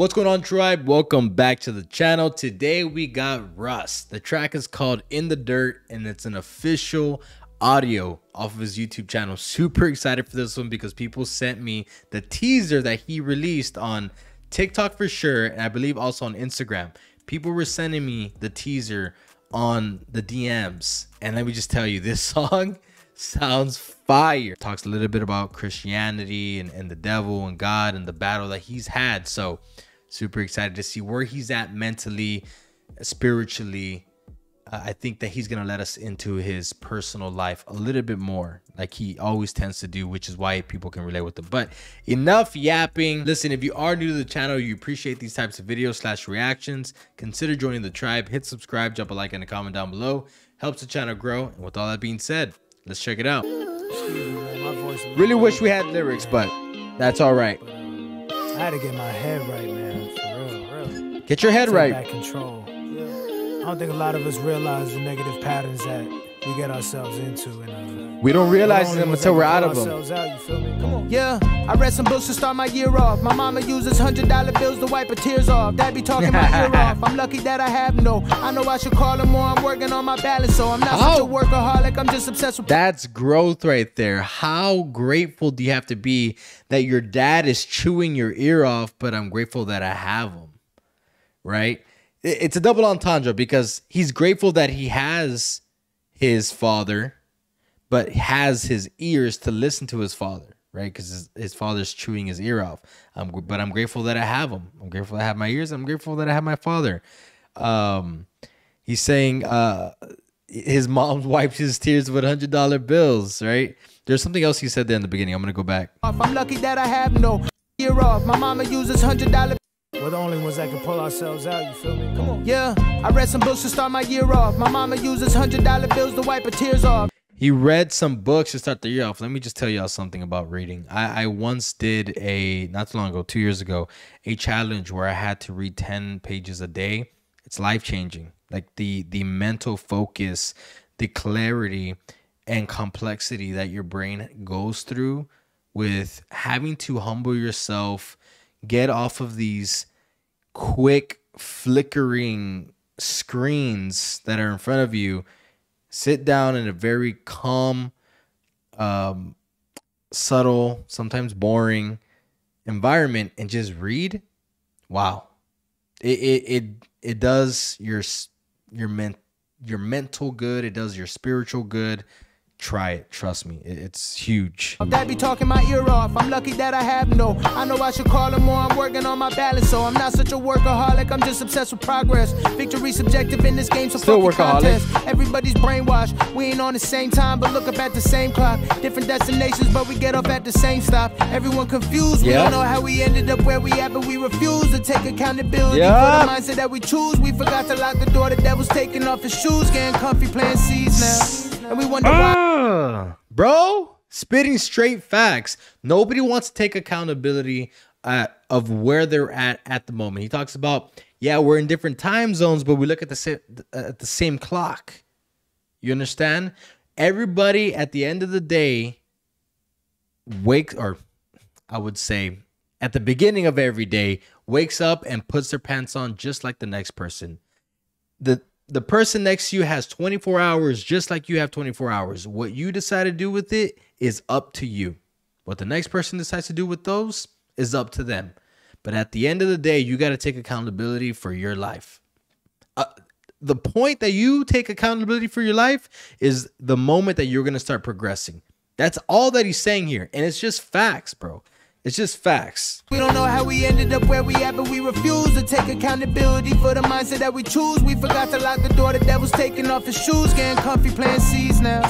What's going on, tribe? Welcome back to the channel. Today we got Russ. The track is called In the Dirt, and it's an official audio off of his YouTube channel. Super excited for this one because people sent me the teaser that he released on TikTok for sure, and I believe also on Instagram. People were sending me the teaser on the DMs, and let me just tell you, this song sounds fire. Talks a little bit about Christianity and the devil and God and the battle that he's had. So super excited to see where he's at mentally, spiritually. I think that he's gonna let us into his personal life a little bit more, like he always tends to do, which is why people can relate with him. But enough yapping. Listen, if you are new to the channel, you appreciate these types of videos / reactions, consider joining the tribe. Hit subscribe, drop a like and a comment down below. Helps the channel grow. And with all that being said, let's check it out. Really wish we had lyrics, but that's all right. I had to get my head right, man. For real. Get your head right. Back control. I don't think a lot of us realize the negative patterns that we get ourselves into. And we don't realize them until we're out of them. You feel me? Come on. Yeah, I read some books to start my year off. My mama uses $100 bills to wipe her tears off. Dad be talking my ear off. I'm lucky that I have no. I know I should call him more. I'm working on my balance, so I'm not such a workaholic. I'm just obsessed with. That's growth right there. How grateful do you have to be that your dad is chewing your ear off, but I'm grateful that I have him, right? It's a double entendre because he's grateful that he has his father, but has his ears to listen to his father, right? Because his father's chewing his ear off. But I'm grateful that I have him. I'm grateful that I have my ears. I'm grateful that I have my father. He's saying his mom wipes his tears with $100 bills, right? There's something else he said there in the beginning. I'm going to go back. I'm lucky that I have no ear off. My mama uses $100. We're the only ones that can pull ourselves out, you feel me? Come on. Yeah, I read some books to start my year off. My mama uses $100 bills to wipe her tears off. He read some books to start the year off. Let me just tell y'all something about reading. I once did not too long ago, 2 years ago, a challenge where I had to read 10 pages a day. It's life-changing. Like the mental focus, the clarity and complexity that your brain goes through with having to humble yourself, get off of these quick flickering screens that are in front of you, sit down in a very calm, subtle, sometimes boring environment and just read. Wow. It does your mental good. It does your spiritual good. Try it. Trust me. It's huge. Dad be talking my ear off. I'm lucky that I have no. I know I should call him more. I'm working on my balance, so I'm not such a workaholic. I'm just obsessed with progress. Victory subjective in this game, so still workaholic. Everybody's brainwashed. We ain't on the same time, but look up at the same clock. Different destinations, but we get up at the same stop. Everyone confused. We don't know how we ended up where we at, but we refuse to take accountability for the mindset that we choose. We forgot to lock the door. The devil's taking off his shoes, getting comfy, playing seeds now. And we wonder why. Bro, spitting straight facts. Nobody wants to take accountability of where they're at the moment. He talks about, yeah, we're in different time zones, but we look at the same clock. You understand? Everybody at the end of the day I would say at the beginning of every day, wakes up and puts their pants on just like the next person. The person next to you has 24 hours just like you have 24 hours. What you decide to do with it is up to you. What the next person decides to do with those is up to them. But at the end of the day, you got to take accountability for your life. The point that you take accountability for your life is the moment that you're going to start progressing. That's all that he's saying here. And it's just facts, bro. It's just facts. We don't know how we ended up where we at, but we refuse to take accountability for the mindset that we choose. We forgot to lock the door. The devil's taking off his shoes, getting comfy, playing seeds now.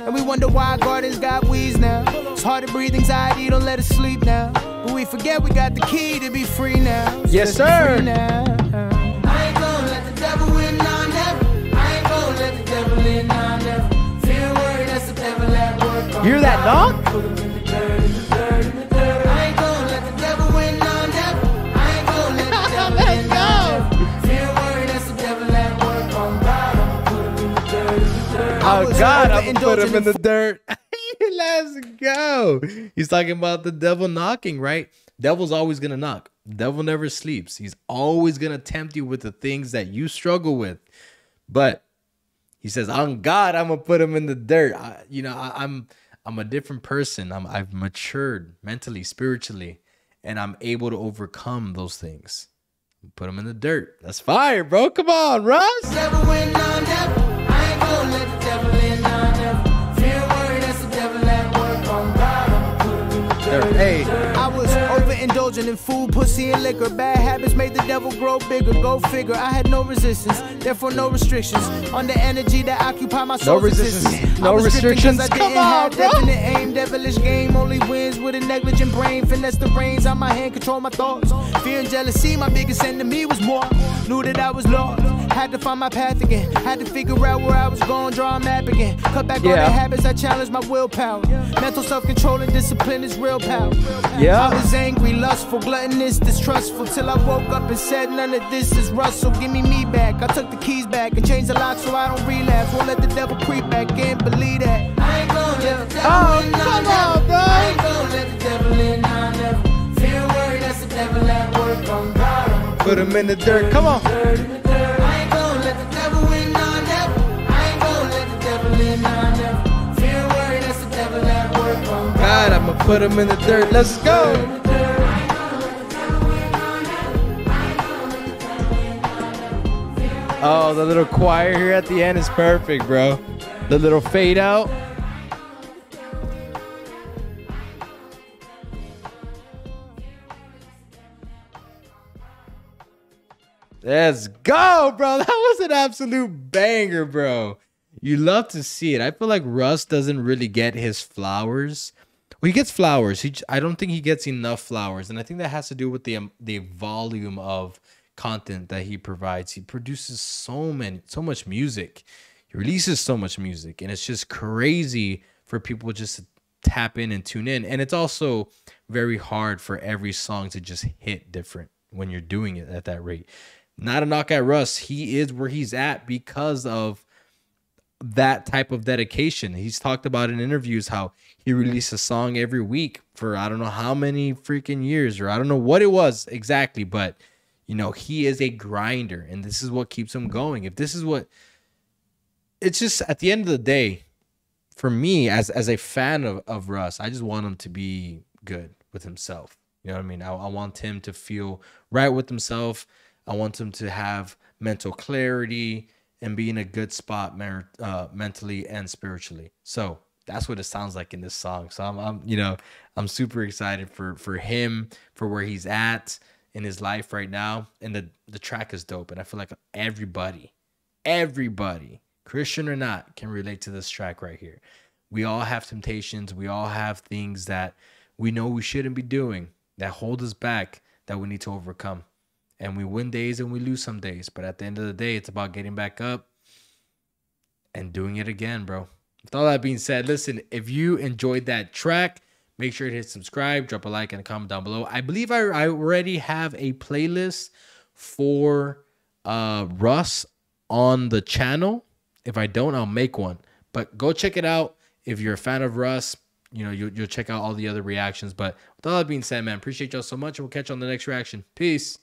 And we wonder why gardens got weeds now. It's hard to breathe, anxiety don't let us sleep now. But we forget we got the key to be free now. So yes, sir. I ain't gonna let the devil win, nah, never. I ain't gonna let the devil in, nah, never. Fear word, that's the devil at work. You hear that knock? Put him in the dirt, in the dirt, in the dirt. I ain't gonna let the devil win, nah, never. I ain't gonna let the devil in, nah, never. Fear word, that's the devil at work. On God, I'ma put him in the dirt, in the dirt. Oh God, I'm gonna put him in the dirt. Let's go. He's talking about the devil knocking, right? devil's always gonna knock. The devil never sleeps. He's always gonna tempt you with the things that you struggle with. But he says, on God, I'm gonna put him in the dirt. I'm a different person. I've matured mentally, spiritually, and I'm able to overcome those things. Put him in the dirt. That's fire, bro. Come on, Russ. Devil win on devil. I ain't gonna let the devil in on devil. Fear worry, that's the devil at work on God. I'ma put him in the dirt. Hey. I was overindulging in food, pussy, and liquor. Bad habits made the devil grow bigger. Go figure. I had no resistance, therefore no restrictions on the energy that occupy my soul's existence. No restrictions. Come on, bro. Definite aim, devilish game. Only wins with a negligent brain. Finesse the reins on my hand, control my thoughts. Fear and jealousy, my biggest enemy was more. Knew that I was lost. Had to find my path again. Had to figure out where I was going, draw a map again. Cut back on the habits that challenge my willpower. Mental self-control and discipline is real power. I was angry, lustful, gluttonous, distrustful, till I woke up and said none of this is Russ, so give me back. I took the keys back and changed the lock so I don't relapse. Won't let the devil creep back in, believe that. I ain't gonna let the devil in on devil. I ain't gonna let the devil in on devil. Fear worry, that's the devil at work on God. Put him in the dirt. Come on. I ain't gonna let the devil in on devil. I ain't gonna let the devil in on devil. Fear worry, that's the devil at work on God, I'm gonna put him in the dirt. Let's go. Oh, the little choir here at the end is perfect, bro. The little fade out. Let's go, bro. That was an absolute banger, bro. You love to see it. I feel like Russ doesn't really get his flowers. Well, he gets flowers. I don't think he gets enough flowers. And I think that has to do with the volume of content that he provides. He produces so much music. He releases so much music. And it's just crazy for people just to tap in and tune in. And it's also very hard for every song to just hit different when you're doing it at that rate. Not a knock at Russ. He is where he's at because of that type of dedication. He's talked about in interviews how he released a song every week for I don't know how many freaking years, or I don't know what it was exactly, but you know, he is a grinder, and this is what keeps him going. If this is what, it's just at the end of the day, for me as a fan of Russ, I just want him to be good with himself. You know what I mean? I want him to feel right with himself. I want him to have mental clarity and be in a good spot mentally and spiritually. So that's what it sounds like in this song. So I'm super excited for him, for where he's at in his life right now. And the track is dope. And I feel like everybody, Christian or not, can relate to this track right here. We all have temptations. We all have things that we know we shouldn't be doing, that hold us back, that we need to overcome. And we win days and we lose some days. But at the end of the day, it's about getting back up and doing it again, bro. With all that being said, listen, if you enjoyed that track, make sure to hit subscribe, drop a like, and a comment down below. I believe I already have a playlist for Russ on the channel. If I don't, I'll make one. But go check it out. If you're a fan of Russ, you know, you'll check out all the other reactions. But with all that being said, man, appreciate y'all so much. And we'll catch you on the next reaction. Peace.